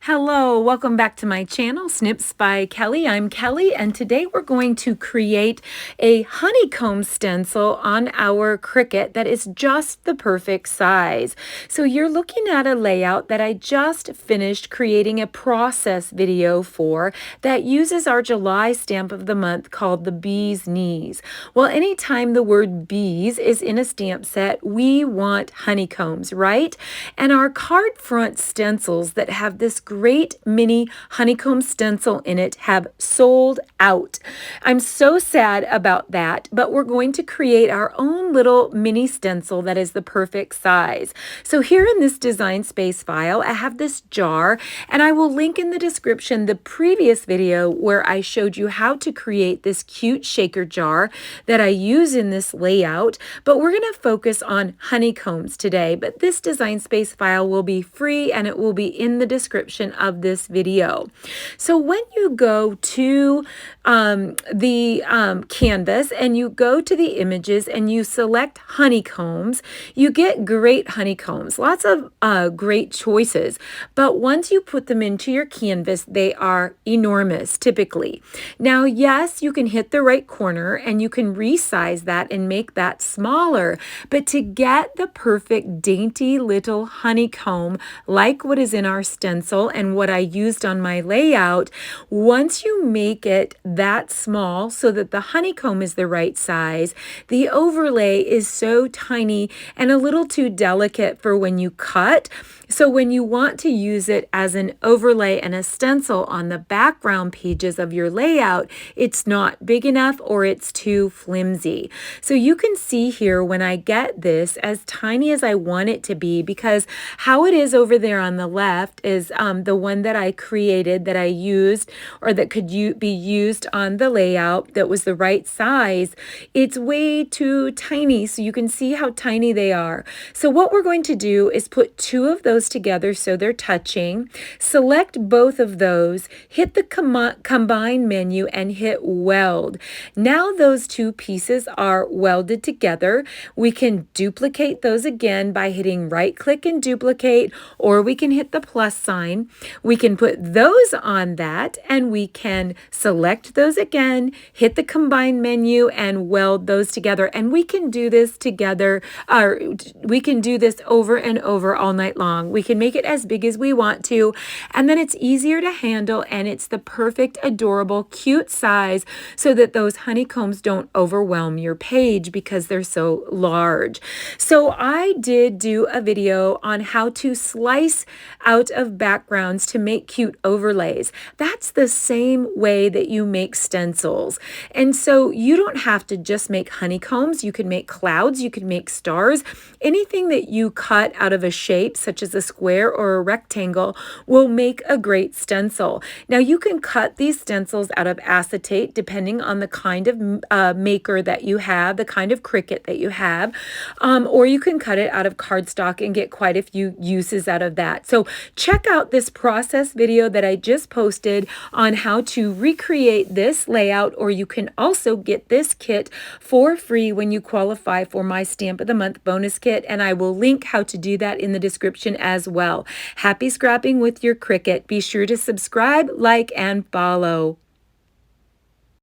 Hello, welcome back to my channel, Snips by Kelly. I'm Kelly, and today we're going to create a honeycomb stencil on our Cricut that is just the perfect size. So you're looking at a layout that I just finished creating a process video for that uses our July stamp of the month called the Bee's Knees. Well, anytime the word bees is in a stamp set, we want honeycombs, right? And our card front stencils that have this great mini honeycomb stencil in it have sold out. I'm so sad about that, but we're going to create our own little mini stencil that is the perfect size. So here in this design space file, I have this jar, and I will link in the description the previous video where I showed you how to create this cute shaker jar that I use in this layout, but we're going to focus on honeycombs today. But this design space file will be free and it will be in the description of this video. So when you go to the canvas and you go to the images and you select honeycombs, you get great honeycombs, lots of great choices. But once you put them into your canvas, they are enormous typically. Now, yes, you can hit the right corner and you can resize that and make that smaller, but to get the perfect dainty little honeycomb like what is in our stencil and what I used on my layout, once you make it that small so that the honeycomb is the right size, the overlay is so tiny and a little too delicate for when you cut. So when you want to use it as an overlay and a stencil on the background pages of your layout, it's not big enough or it's too flimsy. So you can see here when I get this as tiny as I want it to be, because how it is over there on the left is the one that I created that I used or that could be used on the layout that was the right size. It's way too tiny, so you can see how tiny they are. So what we're going to do is put two of those together so they're touching. Select both of those, hit the combine menu and hit weld. Now those two pieces are welded together. We can duplicate those again by hitting right click and duplicate, or we can hit the plus sign. We can put those on that and we can select those again, hit the combine menu and weld those together. And we can do this together, or we can do this over and over all night long. We can make it as big as we want to, and then it's easier to handle and it's the perfect, adorable, cute size so that those honeycombs don't overwhelm your page because they're so large. So I did do a video on how to slice out of backgrounds to make cute overlays. That's the same way that you make stencils. And so you don't have to just make honeycombs. You can make clouds, you can make stars. Anything that you cut out of a shape, such as a square or a rectangle, will make a great stencil. Now you can cut these stencils out of acetate depending on the kind of maker that you have, the kind of Cricut that you have, or you can cut it out of cardstock and get quite a few uses out of that. So check out this process video that I just posted on how to recreate this layout, or you can also get this kit for free when you qualify for my Stamp of the Month bonus kit, and I will link how to do that in the description as well. Happy scrapping with your Cricut. Be sure to subscribe, like, and follow.